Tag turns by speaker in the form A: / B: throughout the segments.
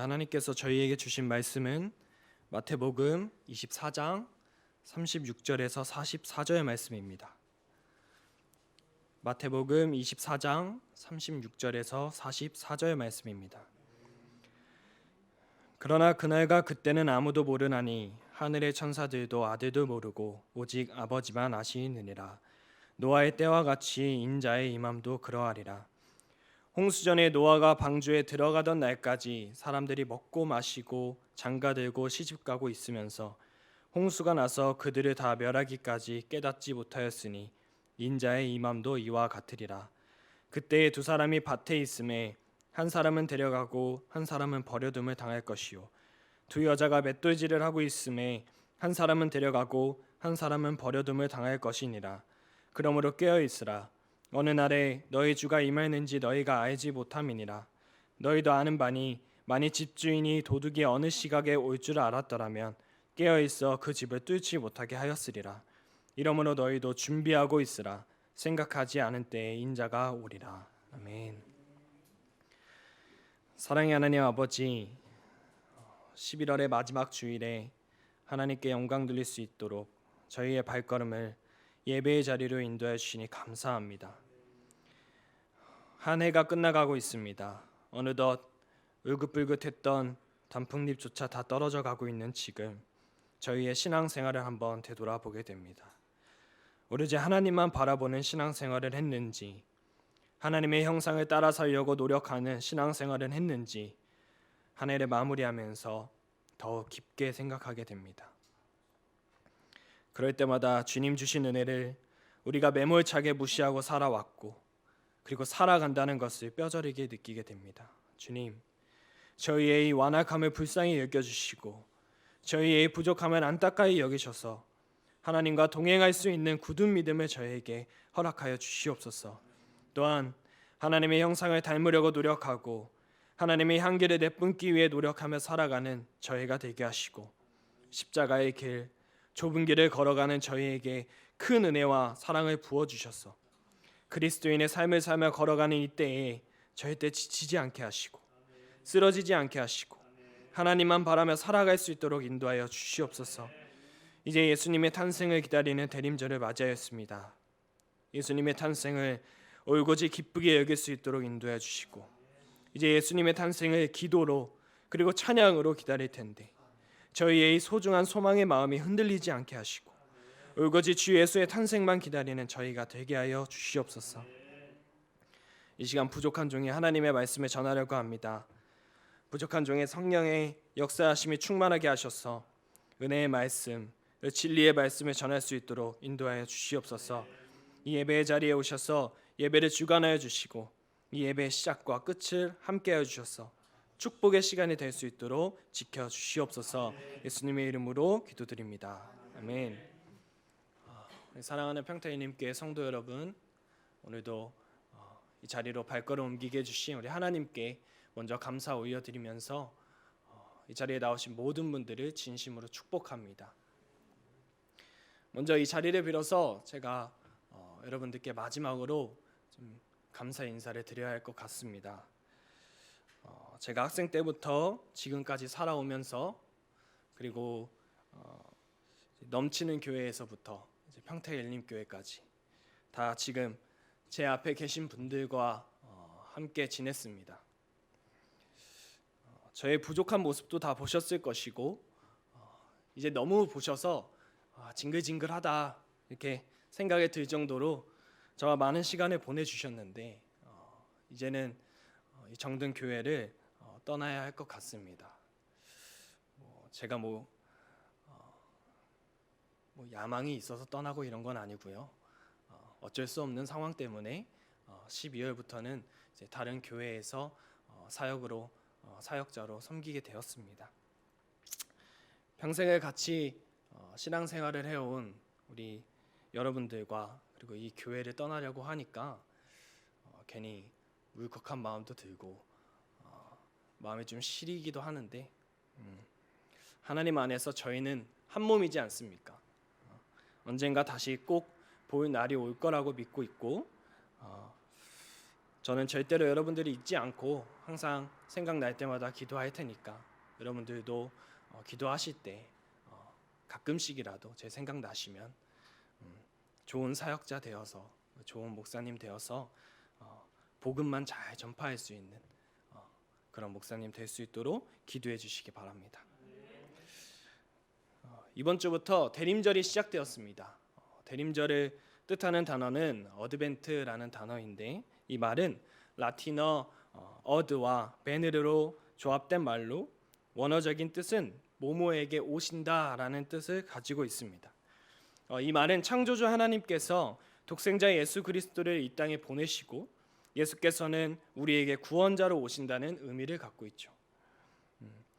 A: 하나님께서 저희에게 주신 말씀은 마태복음 24장 36절에서 44절의 말씀입니다. 마태복음 24장 36절에서 44절의 말씀입니다. 그러나 그날과 그때는 아무도 모르나니 하늘의 천사들도 아들도 모르고 오직 아버지만 아시느니라. 노아의 때와 같이 인자의 임함도 그러하리라. 홍수전에 노아가 방주에 들어가던 날까지 사람들이 먹고 마시고 장가들고 시집가고 있으면서 홍수가 나서 그들을 다 멸하기까지 깨닫지 못하였으니 인자의 임함도 이와 같으리라. 그때에 두 사람이 밭에 있음에 한 사람은 데려가고 한 사람은 버려둠을 당할 것이요 두 여자가 맷돌질을 하고 있음에 한 사람은 데려가고 한 사람은 버려둠을 당할 것이니라. 그러므로 깨어 있으라. 어느 날에 너희 주가 임하는지 너희가 알지 못함이니라. 너희도 아는 바니 만일 집주인이 도둑이 어느 시각에 올 줄 알았더라면 깨어 있어 그 집을 뚫지 못하게 하였으리라. 이러므로 너희도 준비하고 있으라. 생각하지 않은 때에 인자가 오리라. 아멘. 사랑의 하나님 아버지, 11월의 마지막 주일에 하나님께 영광 돌릴 수 있도록 저희의 발걸음을 예배의 자리로 인도해 주시니 감사합니다. 한 해가 끝나가고 있습니다. 어느덧 울긋불긋했던 단풍잎조차 다 떨어져 가고 있는 지금 저희의 신앙생활을 한번 되돌아보게 됩니다. 오로지 하나님만 바라보는 신앙생활을 했는지, 하나님의 형상을 따라 살려고 노력하는 신앙생활을 했는지 한 해를 마무리하면서 더 깊게 생각하게 됩니다. 그럴 때마다 주님 주신 은혜를 우리가 매몰차게 무시하고 살아왔고 그리고 살아간다는 것을 뼈저리게 느끼게 됩니다. 주님, 저희의 이 완악함을 불쌍히 여겨주시고 저희의 부족함을 안타까이 여기셔서 하나님과 동행할 수 있는 굳은 믿음을 저에게 허락하여 주시옵소서. 또한 하나님의 형상을 닮으려고 노력하고 하나님의 향기를 내뿜기 위해 노력하며 살아가는 저희가 되게 하시고 십자가의 길, 좁은 길을 걸어가는 저희에게 큰 은혜와 사랑을 부어주셔서 그리스도인의 삶을 살며 걸어가는 이때에 절대 지치지 않게 하시고 쓰러지지 않게 하시고 하나님만 바라며 살아갈 수 있도록 인도하여 주시옵소서. 이제 예수님의 탄생을 기다리는 대림절을 맞이하였습니다. 예수님의 탄생을 올곧이 기쁘게 여길 수 있도록 인도해 주시고 이제 예수님의 탄생을 기도로 그리고 찬양으로 기다릴 텐데 저희의 이 소중한 소망의 마음이 흔들리지 않게 하시고 올곧이 주 예수의 탄생만 기다리는 저희가 되게 하여 주시옵소서. 이 시간 부족한 종이 하나님의 말씀을 전하려고 합니다. 부족한 종의 성령의 역사하심이 충만하게 하셔서 은혜의 말씀, 진리의 말씀을 전할 수 있도록 인도하여 주시옵소서. 이 예배의 자리에 오셔서 예배를 주관하여 주시고 이 예배의 시작과 끝을 함께하여 주셔서 축복의 시간이 될 수 있도록 지켜주시옵소서. 예수님의 이름으로 기도드립니다. 아멘. 사랑하는 평택님께 성도 여러분, 오늘도 이 자리로 발걸음 옮기게 해주신 우리 하나님께 먼저 감사 올려드리면서 이 자리에 나오신 모든 분들을 진심으로 축복합니다. 먼저 이 자리를 빌어서 제가 여러분들께 마지막으로 좀 감사 인사를 드려야 할 것 같습니다. 제가 학생 때부터 지금까지 살아오면서 그리고 넘치는 교회에서부터 이제 평택 엘림교회까지 다 지금 제 앞에 계신 분들과 함께 지냈습니다. 저의 부족한 모습도 다 보셨을 것이고 이제 너무 보셔서 징글징글하다 이렇게 생각이 들 정도로 저와 많은 시간을 보내주셨는데 이제는 이 정든 교회를 떠나야 할 것 같습니다. 제가 야망이 있어서 떠나고 이런 건 아니고요. 어쩔 수 없는 상황 때문에 12월부터는 이제 다른 교회에서 사역자로 섬기게 되었습니다. 평생을 같이 신앙생활을 해온 우리 여러분들과 그리고 이 교회를 떠나려고 하니까 괜히 울컥한 마음도 들고 마음이 좀 시리기도 하는데 하나님 안에서 저희는 한 몸이지 않습니까? 언젠가 다시 꼭 볼 날이 올 거라고 믿고 있고 저는 절대로 여러분들이 잊지 않고 항상 생각날 때마다 기도할 테니까 여러분들도 기도하실 때 가끔씩이라도 제 생각나시면 좋은 사역자 되어서 좋은 목사님 되어서 복음만 잘 전파할 수 있는 그런 목사님 될 수 있도록 기도해 주시기 바랍니다. 이번 주부터 대림절이 시작되었습니다. 대림절을 뜻하는 단어는 어드벤트라는 단어인데 이 말은 라틴어 어드와 베네르로 조합된 말로 원어적인 뜻은 모모에게 오신다라는 뜻을 가지고 있습니다. 이 말은 창조주 하나님께서 독생자 예수 그리스도를 이 땅에 보내시고 예수께서는 우리에게 구원자로 오신다는 의미를 갖고 있죠.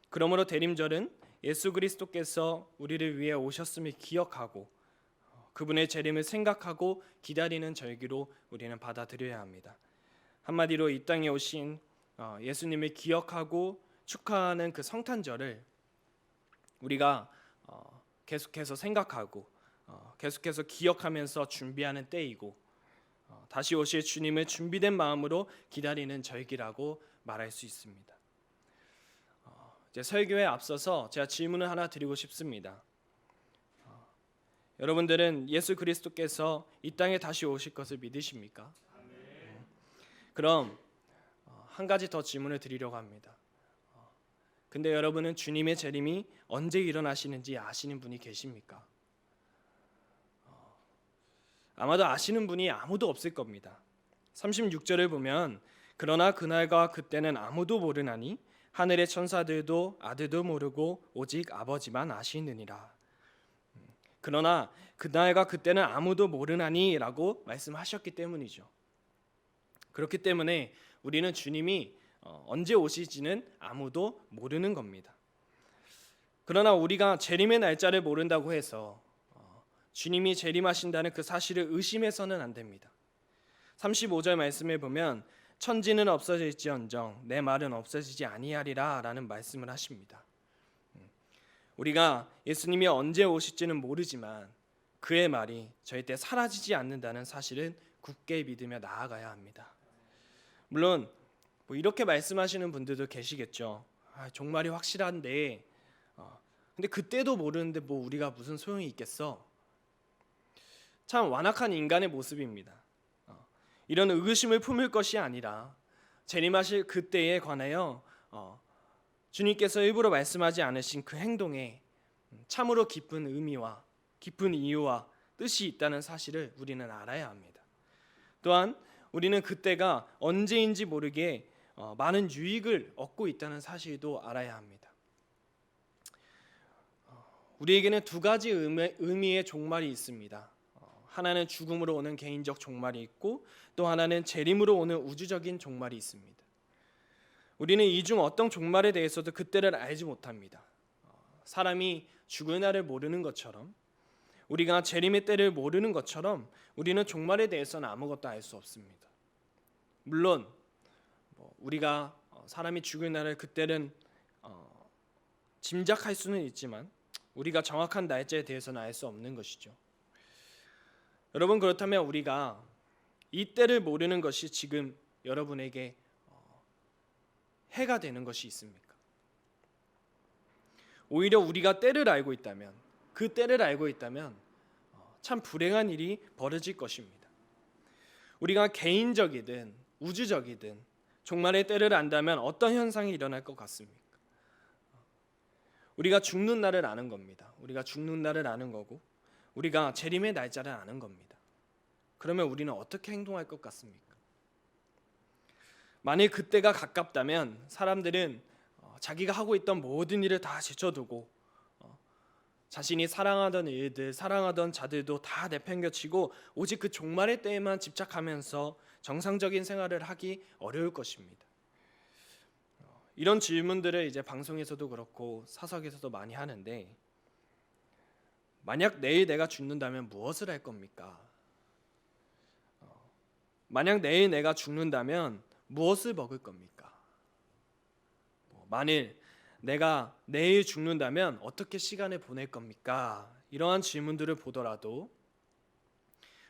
A: 그러므로 대림절은 예수 그리스도께서 우리를 위해 오셨음을 기억하고 그분의 재림을 생각하고 기다리는 절기로 우리는 받아들여야 합니다. 한마디로 이 땅에 오신 예수님을 기억하고 축하하는 그 성탄절을 우리가 계속해서 생각하고 계속해서 기억하면서 준비하는 때이고 다시 오실 주님을 준비된 마음으로 기다리는 절기라고 말할 수 있습니다. 이제 설교에 앞서서 제가 질문을 하나 드리고 싶습니다. 여러분들은 예수 그리스도께서 이 땅에 다시 오실 것을 믿으십니까? 그럼 한 가지 더 질문을 드리려고 합니다. 근데 여러분은 주님의 재림이 언제 일어나시는지 아시는 분이 계십니까? 아마도 아시는 분이 아무도 없을 겁니다. 36절을 보면 그러나 그날과 그때는 아무도 모르나니 하늘의 천사들도 아들도 모르고 오직 아버지만 아시느니라. 그러나 그날과 그때는 아무도 모르나니 라고 말씀하셨기 때문이죠. 그렇기 때문에 우리는 주님이 언제 오실지는 아무도 모르는 겁니다. 그러나 우리가 재림의 날짜를 모른다고 해서 주님이 재림하신다는 그 사실을 의심해서는 안 됩니다. 35절 말씀에 보면 천지는 없어질지언정 내 말은 없어지지 아니하리라 라는 말씀을 하십니다. 우리가 예수님이 언제 오실지는 모르지만 그의 말이 절대 사라지지 않는다는 사실은 굳게 믿으며 나아가야 합니다. 물론 이렇게 말씀하시는 분들도 계시겠죠. 종말이 확실한데 근데 그때도 모르는데 우리가 무슨 소용이 있겠어? 참 완악한 인간의 모습입니다. 이런 의구심을 품을 것이 아니라 재림하실 그때에 관하여 주님께서 일부러 말씀하지 않으신 그 행동에 참으로 깊은 의미와 깊은 이유와 뜻이 있다는 사실을 우리는 알아야 합니다. 또한 우리는 그때가 언제인지 모르게 많은 유익을 얻고 있다는 사실도 알아야 합니다. 우리에게는 두 가지 의미의 종말이 있습니다. 하나는 죽음으로 오는 개인적 종말이 있고 또 하나는 재림으로 오는 우주적인 종말이 있습니다. 우리는 이 중 어떤 종말에 대해서도 그때를 알지 못합니다. 사람이 죽을 날을 모르는 것처럼 우리가 재림의 때를 모르는 것처럼 우리는 종말에 대해서는 아무것도 알 수 없습니다. 물론 우리가 사람이 죽을 날을 그때는 짐작할 수는 있지만 우리가 정확한 날짜에 대해서는 알 수 없는 것이죠. 여러분, 그렇다면 우리가 이 때를 모르는 것이 지금 여러분에게 해가 되는 것이 있습니까? 오히려 우리가 때를 알고 있다면 그 때를 알고 있다면 참 불행한 일이 벌어질 것입니다. 우리가 개인적이든 우주적이든 종말의 때를 안다면 어떤 현상이 일어날 것 같습니까? 우리가 죽는 날을 아는 겁니다. 우리가 죽는 날을 아는 거고 우리가 재림의 날짜를 아는 겁니다. 그러면 우리는 어떻게 행동할 것 같습니까? 만일 그때가 가깝다면 사람들은 자기가 하고 있던 모든 일을 다 제쳐두고 자신이 사랑하던 일들, 사랑하던 자들도 다 내팽겨치고 오직 그 종말의 때에만 집착하면서 정상적인 생활을 하기 어려울 것입니다. 이런 질문들을 이제 방송에서도 그렇고 사석에서도 많이 하는데 만약 내일 내가 죽는다면 무엇을 할 겁니까? 만약 내일 내가 죽는다면 무엇을 먹을 겁니까? 만일 내가 내일 죽는다면 어떻게 시간을 보낼 겁니까? 이러한 질문들을 보더라도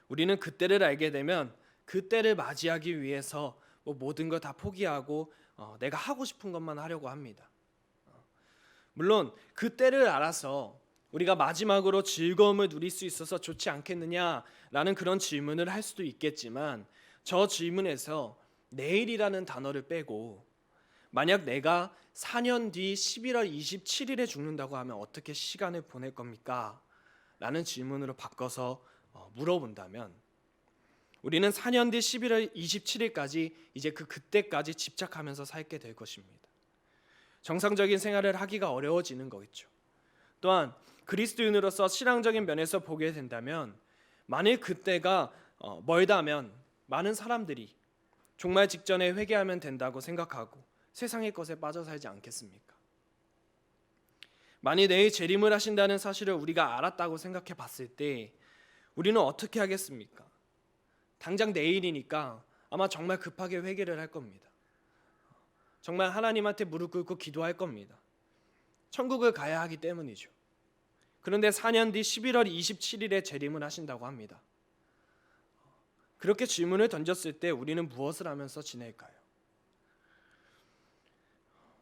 A: 우리는 그때를 알게 되면 그때를 맞이하기 위해서 모든 걸 다 포기하고 내가 하고 싶은 것만 하려고 합니다. 물론 그 때를 알아서 우리가 마지막으로 즐거움을 누릴 수 있어서 좋지 않겠느냐라는 그런 질문을 할 수도 있겠지만, 저 질문에서 내일이라는 단어를 빼고 만약 내가 4년 뒤 11월 27일에 죽는다고 하면 어떻게 시간을 보낼 겁니까? 라는 질문으로 바꿔서 물어본다면, 우리는 4년 뒤 11월 27일까지 이제 그때까지 집착하면서 살게 될 것입니다. 정상적인 생활을 하기가 어려워지는 거겠죠. 또한 그리스도인으로서 신앙적인 면에서 보게 된다면, 만일 그때가 멀다면 많은 사람들이 종말 직전에 회개하면 된다고 생각하고 세상의 것에 빠져 살지 않겠습니까? 만일 내일 재림을 하신다는 사실을 우리가 알았다고 생각해 봤을 때 우리는 어떻게 하겠습니까? 당장 내일이니까 아마 정말 급하게 회개를 할 겁니다. 정말 하나님한테 무릎 꿇고 기도할 겁니다. 천국을 가야 하기 때문이죠. 그런데 4년 뒤 11월 27일에 재림을 하신다고 합니다. 그렇게 질문을 던졌을 때 우리는 무엇을 하면서 지낼까요?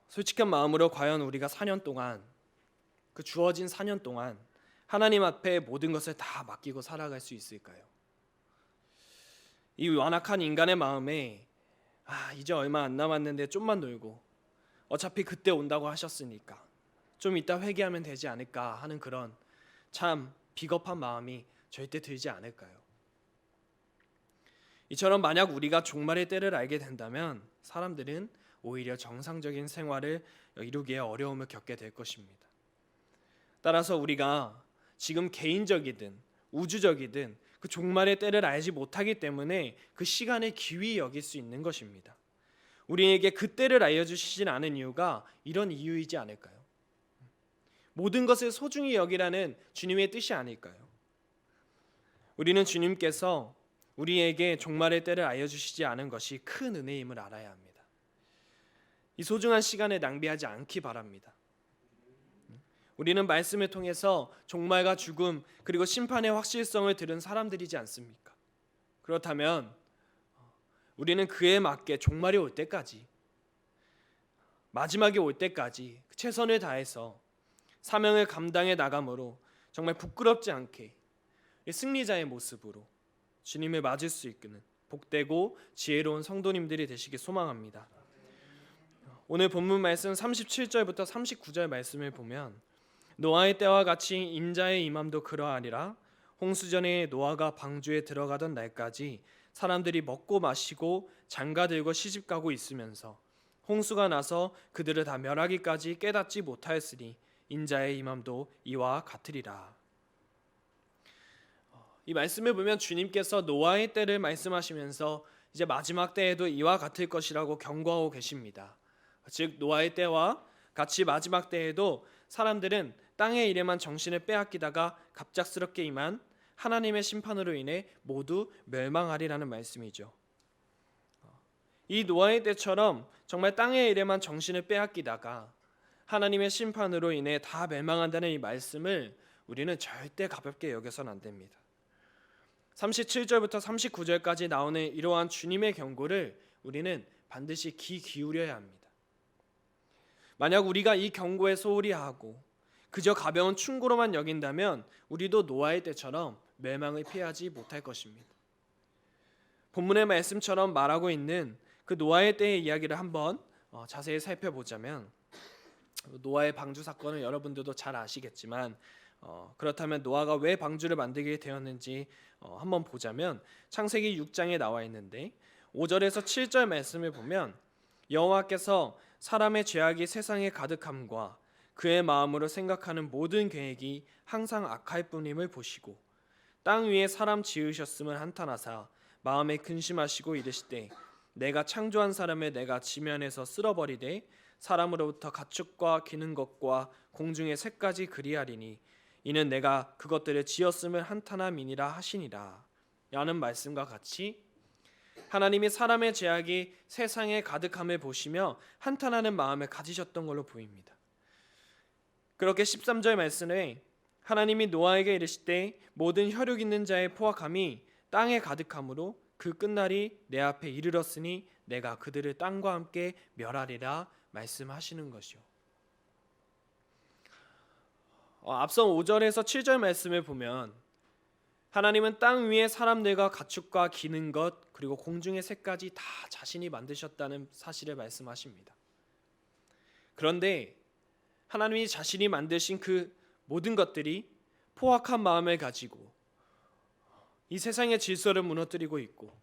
A: 솔직한 마음으로 과연 우리가 4년 동안, 그 주어진 4년 동안 하나님 앞에 모든 것을 다 맡기고 살아갈 수 있을까요? 이 완악한 인간의 마음에 이제 얼마 안 남았는데 좀만 놀고 어차피 그때 온다고 하셨으니까 좀 이따 회개하면 되지 않을까 하는 그런 참 비겁한 마음이 절대 들지 않을까요? 이처럼 만약 우리가 종말의 때를 알게 된다면 사람들은 오히려 정상적인 생활을 이루기에 어려움을 겪게 될 것입니다. 따라서 우리가 지금 개인적이든 우주적이든 그 종말의 때를 알지 못하기 때문에 그 시간을 기휘 여길 수 있는 것입니다. 우리에게 그 때를 알려주시진 않은 이유가 이런 이유이지 않을까요? 모든 것을 소중히 여기라는 주님의 뜻이 아닐까요? 우리는 주님께서 우리에게 종말의 때를 알려주시지 않은 것이 큰 은혜임을 알아야 합니다. 이 소중한 시간을 낭비하지 않기 바랍니다. 우리는 말씀을 통해서 종말과 죽음 그리고 심판의 확실성을 들은 사람들이지 않습니까? 그렇다면 우리는 그에 맞게 종말이 올 때까지, 마지막이 올 때까지 최선을 다해서 사명을 감당해 나감으로 정말 부끄럽지 않게 승리자의 모습으로 주님을 맞을 수 있는 복되고 지혜로운 성도님들이 되시길 소망합니다. 오늘 본문 말씀 37절부터 39절 말씀을 보면, 노아의 때와 같이 인자의 임함도 그러하리라. 홍수전에 노아가 방주에 들어가던 날까지 사람들이 먹고 마시고 장가들고 시집가고 있으면서 홍수가 나서 그들을 다 멸하기까지 깨닫지 못하였으니 인자의 임함도 이와 같으리라. 이 말씀을 보면 주님께서 노아의 때를 말씀하시면서 이제 마지막 때에도 이와 같을 것이라고 경고하고 계십니다. 즉 노아의 때와 같이 마지막 때에도 사람들은 땅의 일에만 정신을 빼앗기다가 갑작스럽게 임한 하나님의 심판으로 인해 모두 멸망하리라는 말씀이죠. 이 노아의 때처럼 정말 땅의 일에만 정신을 빼앗기다가 하나님의 심판으로 인해 다 멸망한다는 이 말씀을 우리는 절대 가볍게 여겨서는 안 됩니다. 37절부터 39절까지 나오는 이러한 주님의 경고를 우리는 반드시 귀 기울여야 합니다. 만약 우리가 이 경고에 소홀히 하고 그저 가벼운 충고로만 여긴다면 우리도 노아의 때처럼 멸망을 피하지 못할 것입니다. 본문의 말씀처럼 말하고 있는 그 노아의 때의 이야기를 한번 자세히 살펴보자면, 노아의 방주 사건을 여러분들도 잘 아시겠지만 그렇다면 노아가 왜 방주를 만들게 되었는지 한번 보자면, 창세기 6장에 나와 있는데 5절에서 7절 말씀을 보면, 여호와께서 사람의 죄악이 세상에 가득함과 그의 마음으로 생각하는 모든 계획이 항상 악할 뿐임을 보시고 땅 위에 사람 지으셨음을 한탄하사 마음에 근심하시고 이르시되, 내가 창조한 사람을 내가 지면에서 쓸어버리되 사람으로부터 가축과 기는 것과 공중의 새까지 그리하리니 이는 내가 그것들을 지었음을 한탄함이니라 하시니라 라는 말씀과 같이 하나님이 사람의 죄악이 세상에 가득함을 보시며 한탄하는 마음을 가지셨던 걸로 보입니다. 그렇게 13절 말씀에 하나님이 노아에게 이르시되 모든 혈육 있는 자의 포악함이 땅에 가득함으로 그 끝날이 내 앞에 이르렀으니 내가 그들을 땅과 함께 멸하리라 말씀하시는 것이요. 앞선 5절에서 7절 말씀을 보면 하나님은 땅 위의 사람들과 가축과 기는 것 그리고 공중의 새까지 다 자신이 만드셨다는 사실을 말씀하십니다. 그런데 하나님이 자신이 만드신 그 모든 것들이 포악한 마음을 가지고 이 세상의 질서를 무너뜨리고 있고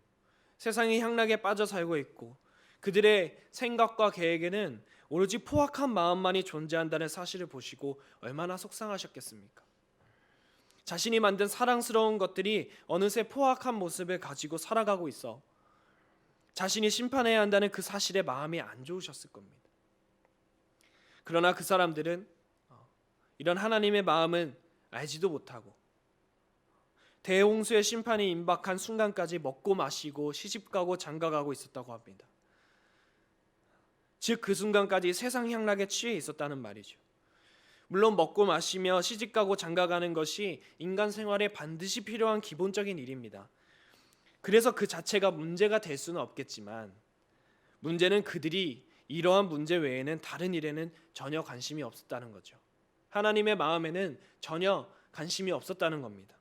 A: 세상의 향락에 빠져 살고 있고 그들의 생각과 계획에는 오로지 포악한 마음만이 존재한다는 사실을 보시고 얼마나 속상하셨겠습니까? 자신이 만든 사랑스러운 것들이 어느새 포악한 모습을 가지고 살아가고 있어 자신이 심판해야 한다는 그 사실에 마음이 안 좋으셨을 겁니다. 그러나 그 사람들은 이런 하나님의 마음은 알지도 못하고 대홍수의 심판이 임박한 순간까지 먹고 마시고 시집가고 장가가고 있었다고 합니다. 즉 그 순간까지 세상 향락에 취해 있었다는 말이죠. 물론 먹고 마시며 시집가고 장가가는 것이 인간 생활에 반드시 필요한 기본적인 일입니다. 그래서 그 자체가 문제가 될 수는 없겠지만 문제는 그들이 이러한 문제 외에는 다른 일에는 전혀 관심이 없었다는 거죠. 하나님의 마음에는 전혀 관심이 없었다는 겁니다.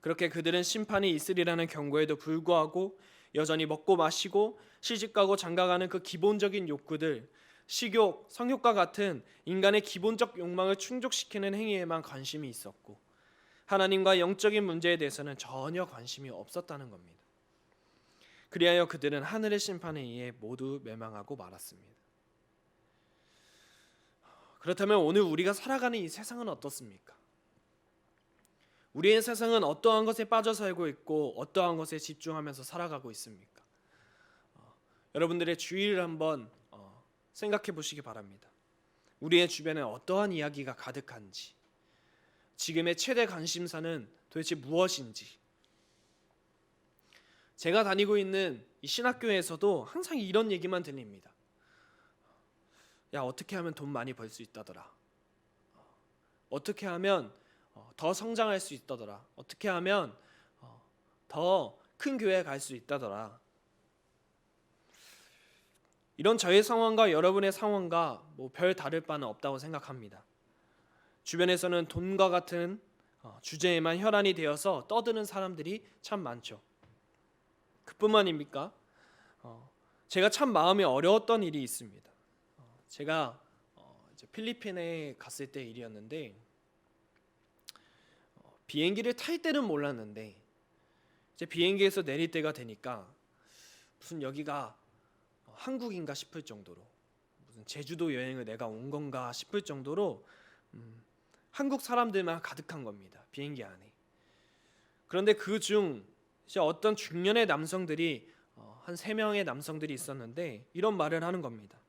A: 그렇게 그들은 심판이 있으리라는 경고에도 불구하고 여전히 먹고 마시고 시집가고 장가가는 그 기본적인 욕구들, 식욕, 성욕과 같은 인간의 기본적 욕망을 충족시키는 행위에만 관심이 있었고 하나님과 영적인 문제에 대해서는 전혀 관심이 없었다는 겁니다. 그리하여 그들은 하늘의 심판에 의해 모두 멸망하고 말았습니다. 그렇다면 오늘 우리가 살아가는 이 세상은 어떻습니까? 우리의 세상은 어떠한 것에 빠져 살고 있고 어떠한 것에 집중하면서 살아가고 있습니까? 여러분들의 주의를 한번 생각해 보시기 바랍니다. 우리의 주변에 어떠한 이야기가 가득한지, 지금의 최대 관심사는 도대체 무엇인지. 제가 다니고 있는 이 신학교에서도 항상 이런 얘기만 들립니다. 야, 어떻게 하면 돈 많이 벌 수 있다더라. 어떻게 하면 더 성장할 수 있다더라. 어떻게 하면 더 큰 교회에 갈 수 있다더라. 이런 저의 상황과 여러분의 상황과 별 다를 바는 없다고 생각합니다. 주변에서는 돈과 같은 주제에만 혈안이 되어서 떠드는 사람들이 참 많죠. 그뿐만입니까? 제가 참 마음이 어려웠던 일이 있습니다. 제가 이제 필리핀에 갔을 때 일이었는데 비행기를 탈 때는 몰랐는데 이제 비행기에서 내릴 때가 되니까 무슨 여기가 한국인가 싶을 정도로 무슨 제주도 여행을 내가 온 건가 싶을 정도로 한국 사람들만 가득한 겁니다. 비행기 안에. 그런데 그중 어떤 중년의 남성들이 한 3명의 남성들이 있었는데 이런 말을 하는 겁니다.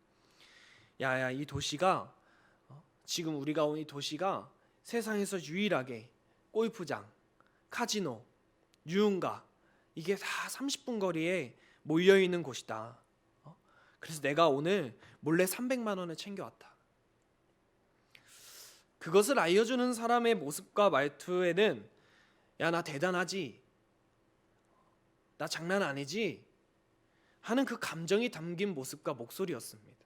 A: 야야, 이 도시가 지금 우리가 온 이 도시가 세상에서 유일하게 골프장, 카지노, 유흥가 이게 다 30분 거리에 모여있는 곳이다. 그래서 내가 오늘 몰래 300만 원을 챙겨왔다. 그것을 알려주는 사람의 모습과 말투에는 야, 나 대단하지? 나 장난 아니지? 하는 그 감정이 담긴 모습과 목소리였습니다.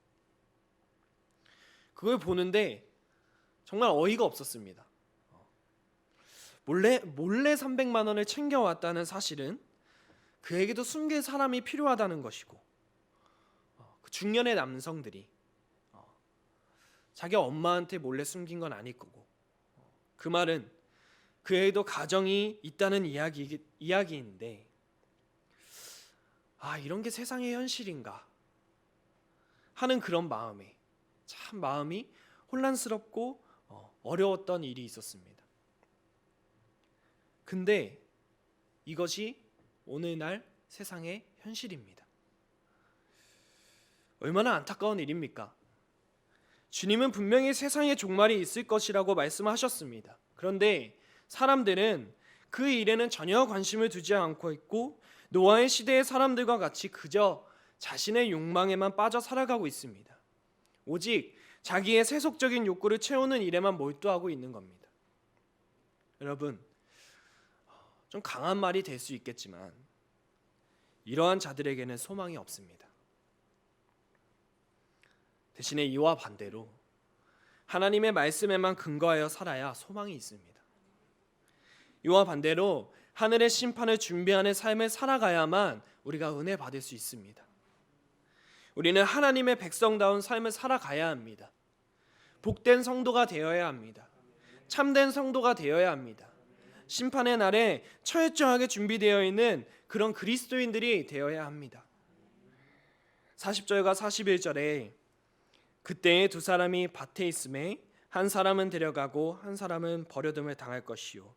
A: 그걸 보는데 정말 어이가 없었습니다. 몰래 300만 원을 챙겨왔다는 사실은 그에게도 숨길 사람이 필요하다는 것이고 그 중년의 남성들이 자기 엄마한테 몰래 숨긴 건 아닐 거고 그 말은 그에게도 가정이 있다는 이야기인데 이런 게 세상의 현실인가 하는 그런 마음에 참 마음이 혼란스럽고 어려웠던 일이 있었습니다. 근데 이것이 오늘날 세상의 현실입니다. 얼마나 안타까운 일입니까? 주님은 분명히 세상의 종말이 있을 것이라고 말씀하셨습니다. 그런데 사람들은 그 일에는 전혀 관심을 두지 않고 있고 노아의 시대의 사람들과 같이 그저 자신의 욕망에만 빠져 살아가고 있습니다. 오직 자기의 세속적인 욕구를 채우는 일에만 몰두하고 있는 겁니다. 여러분, 좀 강한 말이 될 수 있겠지만 이러한 자들에게는 소망이 없습니다. 대신에 이와 반대로 하나님의 말씀에만 근거하여 살아야 소망이 있습니다. 이와 반대로 하늘의 심판을 준비하는 삶을 살아가야만 우리가 은혜 받을 수 있습니다. 우리는 하나님의 백성다운 삶을 살아가야 합니다. 복된 성도가 되어야 합니다. 참된 성도가 되어야 합니다. 심판의 날에 철저하게 준비되어 있는 그런 그리스도인들이 되어야 합니다. 40절과 41절에 그때에 두 사람이 밭에 있음에 한 사람은 데려가고 한 사람은 버려둠을 당할 것이요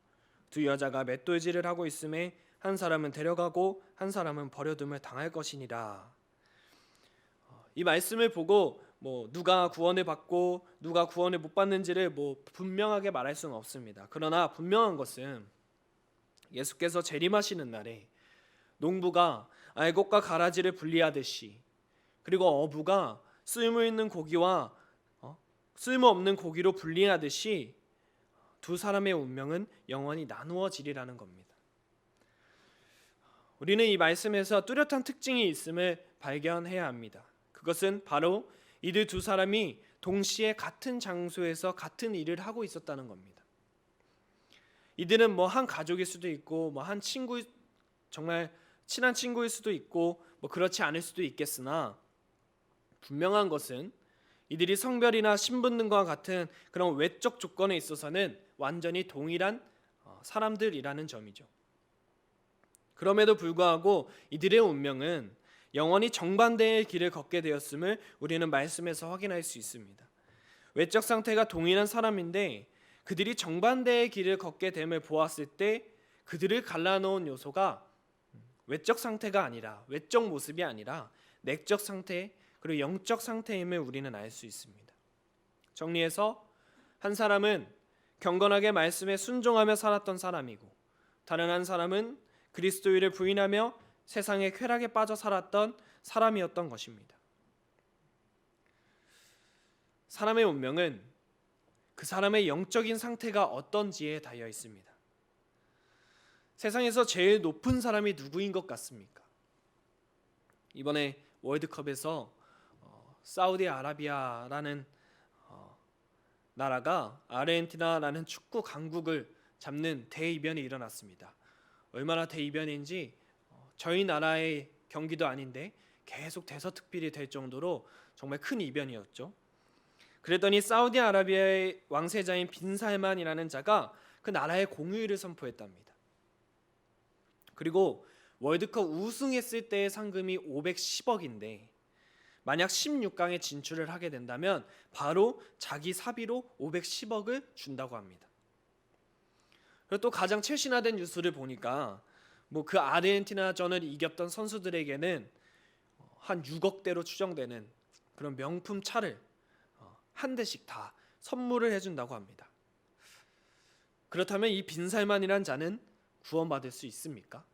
A: 두 여자가 맷돌질을 하고 있음에 한 사람은 데려가고 한 사람은 버려둠을 당할 것이니라. 이 말씀을 보고 누가 구원을 받고 누가 구원을 못 받는지를 분명하게 말할 수는 없습니다. 그러나 분명한 것은 예수께서 재림하시는 날에 농부가 알곡과 가라지를 분리하듯이, 그리고 어부가 쓸모있는 고기와 쓸모없는 고기로 분리하듯이 두 사람의 운명은 영원히 나누어지리라는 겁니다. 우리는 이 말씀에서 뚜렷한 특징이 있음을 발견해야 합니다. 그것은 바로 이들 두 사람이 동시에 같은 장소에서 같은 일을 하고 있었다는 겁니다. 이들은 한 가족일 수도 있고 한 친구, 정말 친한 친구일 수도 있고 그렇지 않을 수도 있겠으나 분명한 것은 이들이 성별이나 신분 등과 같은 그런 외적 조건에 있어서는 완전히 동일한 사람들이라는 점이죠. 그럼에도 불구하고 이들의 운명은 영원히 정반대의 길을 걷게 되었음을 우리는 말씀에서 확인할 수 있습니다. 외적 상태가 동일한 사람인데 그들이 정반대의 길을 걷게 됨을 보았을 때 그들을 갈라놓은 요소가 외적 상태가 아니라, 외적 모습이 아니라 내적 상태 그리고 영적 상태임을 우리는 알 수 있습니다. 정리해서 한 사람은 경건하게 말씀에 순종하며 살았던 사람이고 다른 한 사람은 그리스도를 부인하며 세상의 쾌락에 빠져 살았던 사람이었던 것입니다. 사람의 운명은 그 사람의 영적인 상태가 어떤지에 달려 있습니다. 세상에서 제일 높은 사람이 누구인 것 같습니까? 이번에 월드컵에서 사우디아라비아라는 나라가 아르헨티나라는 축구 강국을 잡는 대이변이 일어났습니다. 얼마나 대이변인지 저희 나라의 경기도 아닌데 계속 대서특필이 될 정도로 정말 큰 이변이었죠. 그랬더니 사우디아라비아의 왕세자인 빈살만이라는 자가 그 나라의 공휴일을 선포했답니다. 그리고 월드컵 우승했을 때의 상금이 510억인데 만약 16강에 진출을 하게 된다면 바로 자기 사비로 510억을 준다고 합니다. 그리고 또 가장 최신화된 뉴스를 보니까 그 아르헨티나전을 이겼던 선수들에게는 한 6억대로 추정되는 그런 명품 차를 한 대씩 다 선물을 해준다고 합니다. 그렇다면 이 빈살만이란 자는 구원받을 수 있습니까?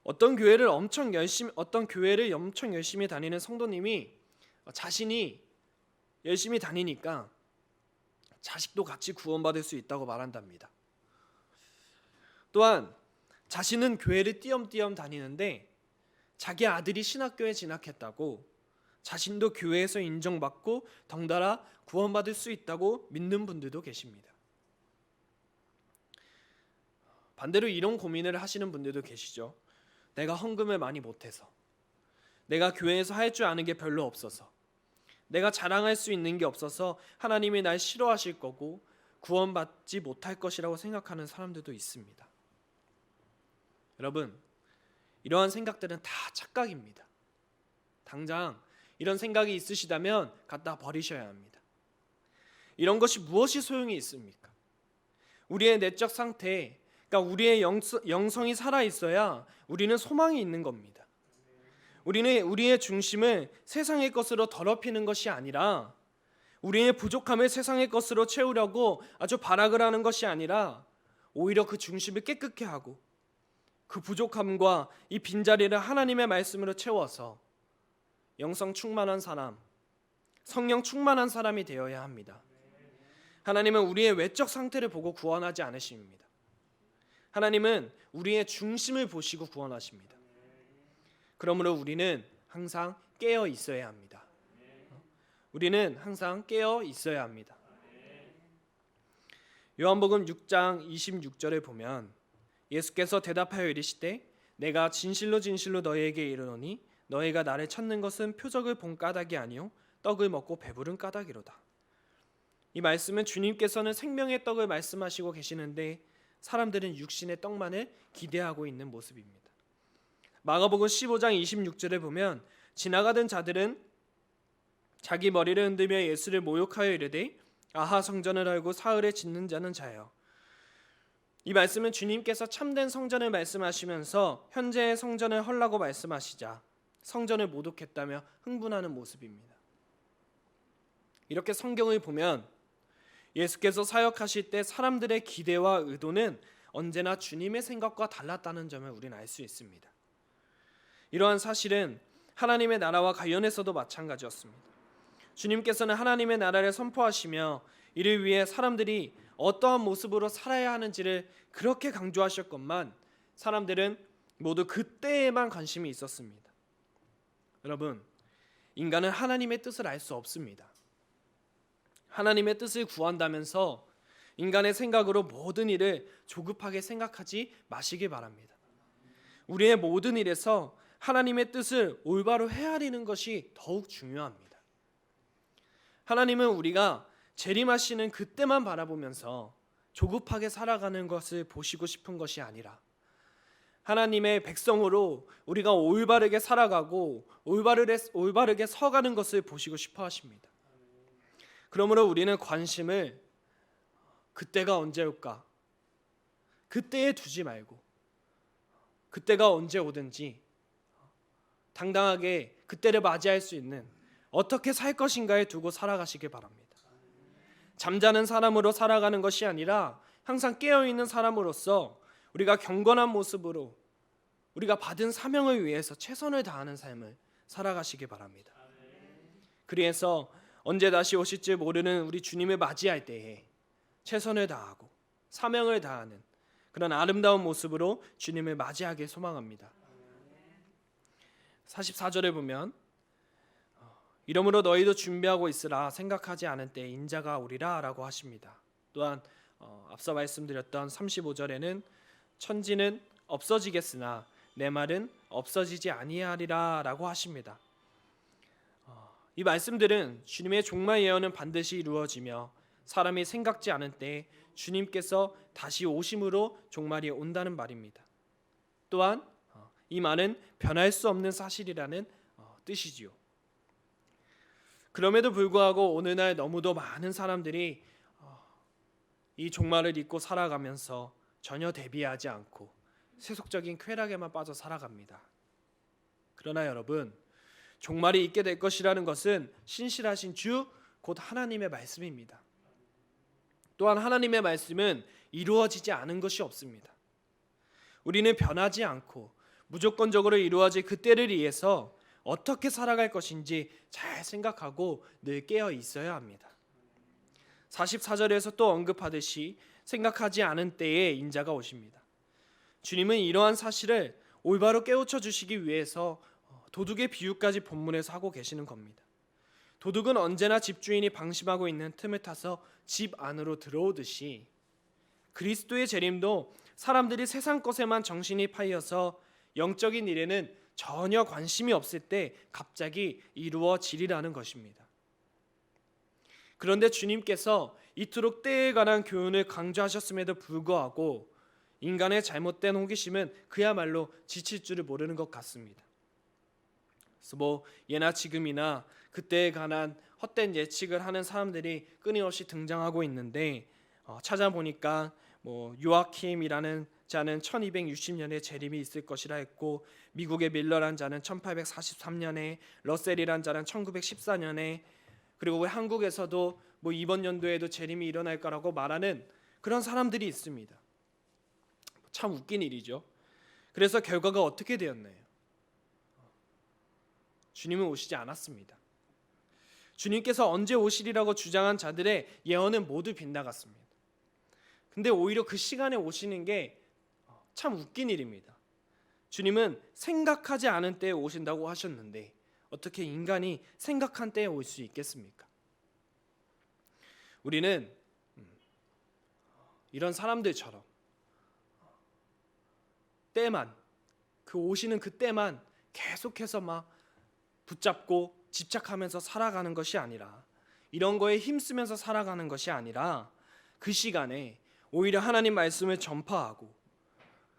A: 어떤 교회를 엄청 열심히 다니는 성도님이 자신이 열심히 다니니까 자식도 같이 구원받을 수 있다고 말한답니다. 또한 자신은 교회를 띄엄띄엄 다니는데 자기 아들이 신학교에 진학했다고 자신도 교회에서 인정받고 덩달아 구원받을 수 있다고 믿는 분들도 계십니다. 반대로 이런 고민을 하시는 분들도 계시죠. 내가 헌금을 많이 못해서, 내가 교회에서 할 줄 아는 게 별로 없어서, 내가 자랑할 수 있는 게 없어서 하나님이 날 싫어하실 거고 구원받지 못할 것이라고 생각하는 사람들도 있습니다. 여러분, 이러한 생각들은 다 착각입니다. 당장 이런 생각이 있으시다면 갖다 버리셔야 합니다. 이런 것이 무엇이 소용이 있습니까? 우리의 내적 상태, 그러니까 우리의 영성이 살아 있어야 우리는 소망이 있는 겁니다. 우리는 우리의 중심을 세상의 것으로 더럽히는 것이 아니라, 우리의 부족함을 세상의 것으로 채우려고 아주 발악을 하는 것이 아니라 오히려 그 중심을 깨끗게 하고 그 부족함과 이 빈자리를 하나님의 말씀으로 채워서 영성 충만한 사람, 성령 충만한 사람이 되어야 합니다. 하나님은 우리의 외적 상태를 보고 구원하지 않으십니다. 하나님은 우리의 중심을 보시고 구원하십니다. 그러므로 우리는 항상 깨어 있어야 합니다. 우리는 항상 깨어 있어야 합니다. 요한복음 6장 26절에 보면 예수께서 대답하여 이르시되 내가 진실로 진실로 너희에게 이르노니 너희가 나를 찾는 것은 표적을 본 까닭이 아니요 떡을 먹고 배부른 까닭이로다. 이 말씀은 주님께서는 생명의 떡을 말씀하시고 계시는데 사람들은 육신의 떡만을 기대하고 있는 모습입니다. 마가복음 15장 26절에 보면 지나가던 자들은 자기 머리를 흔들며 예수를 모욕하여 이르되 아하 성전을 알고 사흘에 짓는 자는 자여. 이 말씀은 주님께서 참된 성전을 말씀하시면서 현재의 성전을 헐라고 말씀하시자 성전을 모독했다며 흥분하는 모습입니다. 이렇게 성경을 보면 예수께서 사역하실 때 사람들의 기대와 의도는 언제나 주님의 생각과 달랐다는 점을 우리는 알 수 있습니다. 이러한 사실은 하나님의 나라와 관련해서도 마찬가지였습니다. 주님께서는 하나님의 나라를 선포하시며 이를 위해 사람들이 어떠한 모습으로 살아야 하는지를 그렇게 강조하셨건만 사람들은 모두 그때에만 관심이 있었습니다. 여러분, 인간은 하나님의 뜻을 알 수 없습니다. 하나님의 뜻을 구한다면서 인간의 생각으로 모든 일을 조급하게 생각하지 마시기 바랍니다. 우리의 모든 일에서 하나님의 뜻을 올바로 헤아리는 것이 더욱 중요합니다. 하나님은 우리가 재림하시는 그때만 바라보면서 조급하게 살아가는 것을 보시고 싶은 것이 아니라 하나님의 백성으로 우리가 올바르게 살아가고 올바르게 서가는 것을 보시고 싶어 하십니다. 그러므로 우리는 관심을 그때가 언제 올까? 그때에 두지 말고 그때가 언제 오든지 당당하게 그때를 맞이할 수 있는 어떻게 살 것인가에 두고 살아가시길 바랍니다. 잠자는 사람으로 살아가는 것이 아니라 항상 깨어있는 사람으로서 우리가 경건한 모습으로 우리가 받은 사명을 위해서 최선을 다하는 삶을 살아가시길 바랍니다. 그래서 언제 다시 오실지 모르는 우리 주님을 맞이할 때에 최선을 다하고 사명을 다하는 그런 아름다운 모습으로 주님을 맞이하길 소망합니다. 44절에 보면 이러므로 너희도 준비하고 있으라 생각하지 않은 때에 인자가 오리라 라고 하십니다. 또한 앞서 말씀드렸던 35절에는 천지는 없어지겠으나 내 말은 없어지지 아니하리라 라고 하십니다. 이 말씀들은 주님의 종말 예언은 반드시 이루어지며 사람이 생각지 않은 때에 주님께서 다시 오심으로 종말이 온다는 말입니다. 또한 이 말은 변할 수 없는 사실이라는 뜻이지요. 그럼에도 불구하고 오늘날 너무도 많은 사람들이 이 종말을 잊고 살아가면서 전혀 대비하지 않고 세속적인 쾌락에만 빠져 살아갑니다. 그러나 여러분, 종말이 있게 될 것이라는 것은 신실하신 주 곧 하나님의 말씀입니다. 또한 하나님의 말씀은 이루어지지 않은 것이 없습니다. 우리는 변하지 않고 무조건적으로 이루어질 그때를 위해서 어떻게 살아갈 것인지 잘 생각하고 늘 깨어 있어야 합니다. 44절에서 또 언급하듯이 생각하지 않은 때에 인자가 오십니다. 주님은 이러한 사실을 올바로 깨우쳐 주시기 위해서 도둑의 비유까지 본문에서 하고 계시는 겁니다. 도둑은 언제나 집주인이 방심하고 있는 틈을 타서 집 안으로 들어오듯이 그리스도의 재림도 사람들이 세상 것에만 정신이 파여서 영적인 일에는 전혀 관심이 없을 때 갑자기 이루어지리라는 것입니다. 그런데 주님께서 이토록 때에 관한 교훈을 강조하셨음에도 불구하고 인간의 잘못된 호기심은 그야말로 지칠 줄을 모르는 것 같습니다. 그래서 예나 지금이나 그때에 관한 헛된 예측을 하는 사람들이 끊임없이 등장하고 있는데 찾아보니까 요아킴이라는 자는 1260년에 재림이 있을 것이라 했고 미국의 밀러란 자는 1843년에 러셀이란 자는 1914년에 그리고 한국에서도 이번 연도에도 재림이 일어날 거라고 말하는 그런 사람들이 있습니다. 참 웃긴 일이죠. 그래서 결과가 어떻게 되었나요? 주님은 오시지 않았습니다. 주님께서 언제 오시리라고 주장한 자들의 예언은 모두 빗나갔습니다. 근데 오히려 그 시간에 오시는 게 참 웃긴 일입니다. 주님은 생각하지 않은 때에 오신다고 하셨는데 어떻게 인간이 생각한 때에 올 수 있겠습니까? 우리는 이런 사람들처럼 때만, 그 오시는 그 때만 계속해서 막 붙잡고 집착하면서 살아가는 것이 아니라, 이런 거에 힘쓰면서 살아가는 것이 아니라, 그 시간에 오히려 하나님 말씀을 전파하고,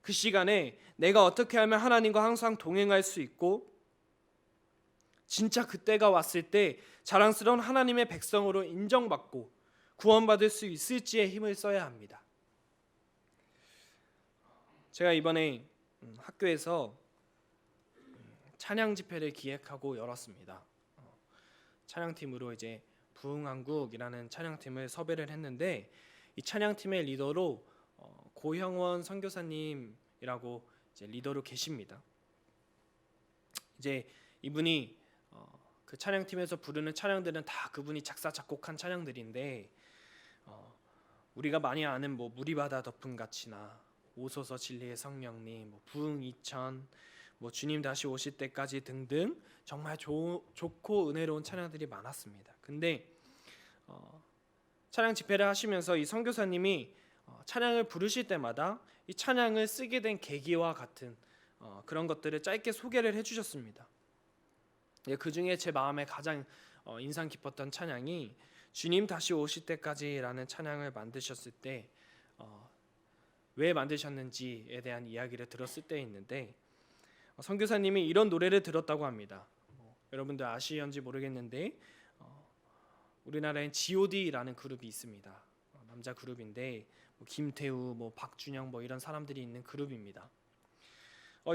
A: 그 시간에 내가 어떻게 하면 하나님과 항상 동행할 수 있고 진짜 그때가 왔을 때 자랑스러운 하나님의 백성으로 인정받고 구원받을 수 있을지에 힘을 써야 합니다. 제가 이번에 학교에서 찬양 집회를 기획하고 열었습니다. 찬양팀으로 이제 부흥한국이라는 찬양팀을 섭외를 했는데, 이 찬양팀의 리더로 고형원 선교사님이라고 이제 리더로 계십니다. 이제 이분이 그 찬양팀에서 부르는 찬양들은 다 그분이 작사 작곡한 찬양들인데, 우리가 많이 아는 뭐 무리바다 덮은 같이나 오소서 진리의 성령님, 뭐 부흥 2000, 뭐 주님 다시 오실 때까지 등등 정말 좋고 은혜로운 찬양들이 많았습니다. 근데 찬양 집회를 하시면서 이 선교사님이 찬양을 부르실 때마다 이 찬양을 쓰게 된 계기와 같은 그런 것들을 짧게 소개를 해주셨습니다. 그 중에 제 마음에 가장 인상 깊었던 찬양이 주님 다시 오실 때까지라는 찬양을 만드셨을 때 왜 만드셨는지에 대한 이야기를 들었을 때 있는데, 선교사님이 이런 노래를 들었다고 합니다. 여러분들 아시는지 모르겠는데 우리나라엔 G.O.D라는 그룹이 있습니다. 남자 그룹인데 김태우, 박준영 이런 사람들이 있는 그룹입니다.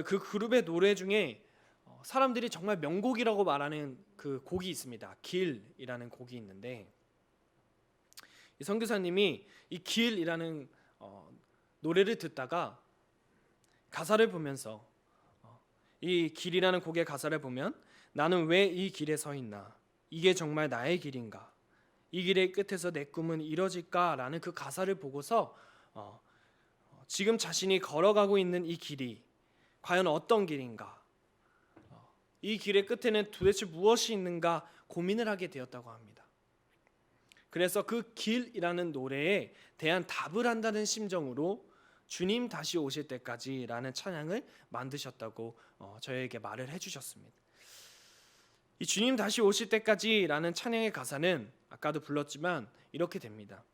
A: 그 그룹의 노래 중에 사람들이 정말 명곡이라고 말하는 그 곡이 있습니다. 길이라는 곡이 있는데, 이 선교사님이 이 길이라는 노래를 듣다가 가사를 보면서 이 길이라는 곡의 가사를 보면 나는 왜 이 길에 서 있나? 이게 정말 나의 길인가? 이 길의 끝에서 내 꿈은 이뤄질까라는 그 가사를 보고서 지금 자신이 걸어가고 있는 이 길이 과연 어떤 길인가? 이 길의 끝에는 도대체 무엇이 있는가 고민을 하게 되었다고 합니다. 그래서 그 길이라는 노래에 대한 답을 한다는 심정으로 주님 다시 오실 때까지라는 찬양을 만드셨다고 저에게 말을 해주셨습니다. 이 주님 다시 오실 때까지라는 찬양의 가사는 아까도 불렀지만 이렇게 됩니다.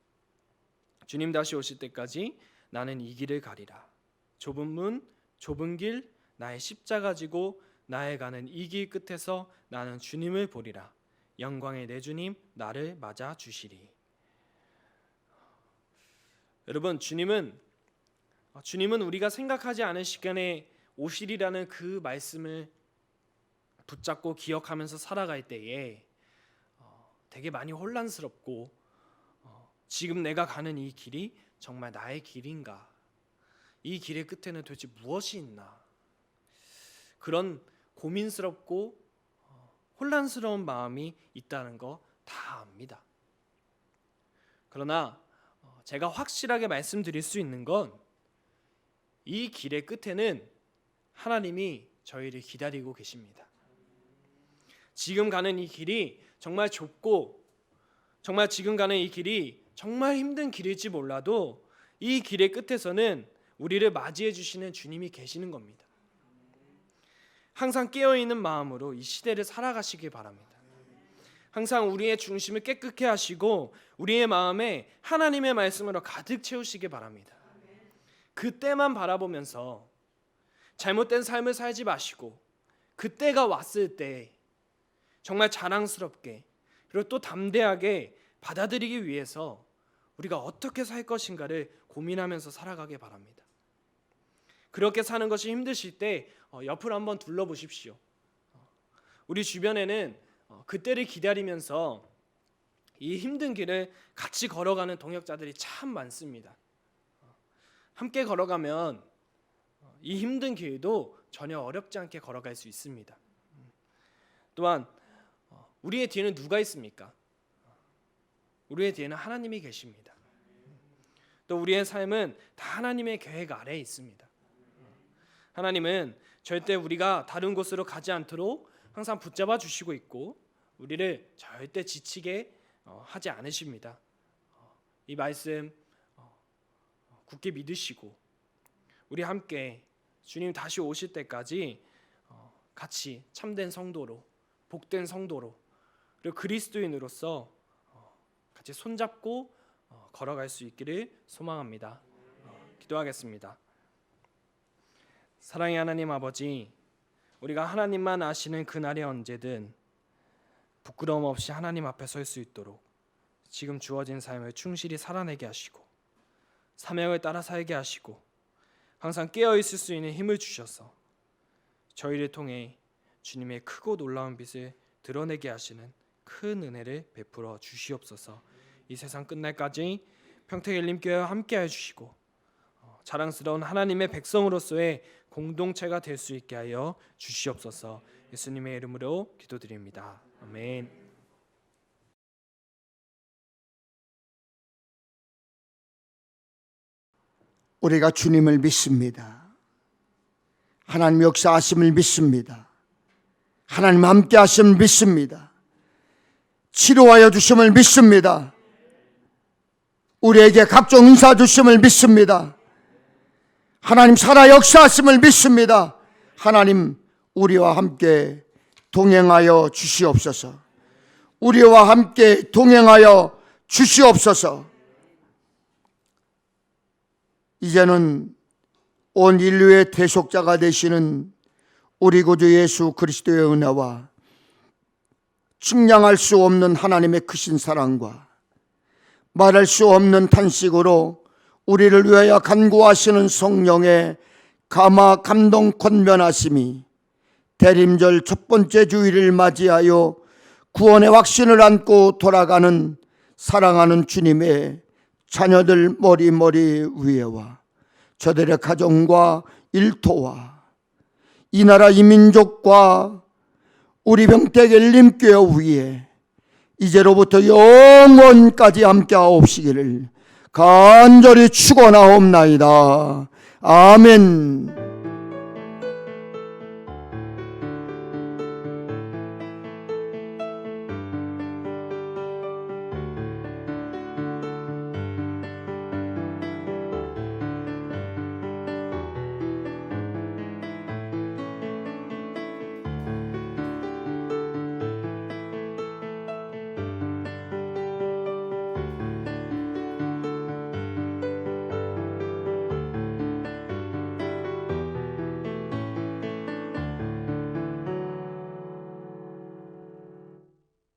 A: 주님 다시 오실 때까지 나는 이 길을 가리라. 좁은 문, 좁은 길, 나의 십자가 지고 나의 가는 이 길 끝에서 나는 주님을 보리라. 영광의 내 주님 나를 맞아 주시리. 여러분, 주님은 우리가 생각하지 않은 시간에 오시리라는 그 말씀을 붙잡고 기억하면서 살아갈 때에 되게 많이 혼란스럽고 지금 내가 가는 이 길이 정말 나의 길인가? 이 길의 끝에는 도대체 무엇이 있나? 그런 고민스럽고 혼란스러운 마음이 있다는 거 다 압니다. 그러나 제가 확실하게 말씀드릴 수 있는 건 이 길의 끝에는 하나님이 저희를 기다리고 계십니다. 지금 가는 이 길이 정말 좁고 정말 지금 가는 이 길이 정말 힘든 길일지 몰라도 이 길의 끝에서는 우리를 맞이해 주시는 주님이 계시는 겁니다. 항상 깨어있는 마음으로 이 시대를 살아가시길 바랍니다. 항상 우리의 중심을 깨끗게 하시고 우리의 마음에 하나님의 말씀으로 가득 채우시길 바랍니다. 그때만 바라보면서 잘못된 삶을 살지 마시고 그때가 왔을 때 정말 자랑스럽게 그리고 또 담대하게 받아들이기 위해서 우리가 어떻게 살 것인가를 고민하면서 살아가길 바랍니다. 그렇게 사는 것이 힘드실 때 옆을 한번 둘러보십시오. 우리 주변에는 그때를 기다리면서 이 힘든 길을 같이 걸어가는 동역자들이 참 많습니다. 함께 걸어가면 이 힘든 길도 전혀 어렵지 않게 걸어갈 수 있습니다. 또한 우리의 뒤에는 누가 있습니까? 우리의 뒤에는 하나님이 계십니다. 또 우리의 삶은 다 하나님의 계획 아래에 있습니다. 하나님은 절대 우리가 다른 곳으로 가지 않도록 항상 붙잡아 주시고 있고 우리를 절대 지치게 하지 않으십니다. 이 말씀 굳게 믿으시고 우리 함께 주님 다시 오실 때까지 같이 참된 성도로, 복된 성도로, 그리고 그리스도인으로서 같이 손잡고 걸어갈 수 있기를 소망합니다. 기도하겠습니다. 사랑의 하나님 아버지, 우리가 하나님만 아시는 그날이 언제든 부끄러움 없이 하나님 앞에 설 수 있도록 지금 주어진 삶을 충실히 살아내게 하시고 사명을 따라 살게 하시고 항상 깨어있을 수 있는 힘을 주셔서 저희를 통해 주님의 크고 놀라운 빛을 드러내게 하시는 큰 은혜를 베풀어 주시옵소서. 이 세상 끝날까지 평택엘림교회와 함께해 주시고 자랑스러운 하나님의 백성으로서의 공동체가 될 수 있게 하여 주시옵소서. 예수님의 이름으로 기도드립니다. 아멘.
B: 우리가 주님을 믿습니다. 하나님 역사하심을 믿습니다. 하나님 함께 하심을 믿습니다. 치료하여 주심을 믿습니다. 우리에게 각종 은사 주심을 믿습니다. 하나님 살아 역사하심을 믿습니다. 하나님 우리와 함께 동행하여 주시옵소서. 우리와 함께 동행하여 주시옵소서. 이제는 온 인류의 대속자가 되시는 우리 구주 예수 그리스도의 은혜와 측량할 수 없는 하나님의 크신 사랑과 말할 수 없는 탄식으로 우리를 위하여 간구하시는 성령의 감화 감동 권면하심이 대림절 첫 번째 주일을 맞이하여 구원의 확신을 안고 돌아가는 사랑하는 주님의 자녀들 머리 위에와 저들의 가정과 일터와 이 나라 이 민족과 우리 평택엘림교회 위에 이제로부터 영원까지 함께하옵시기를 간절히 축원하옵나이다. 아멘.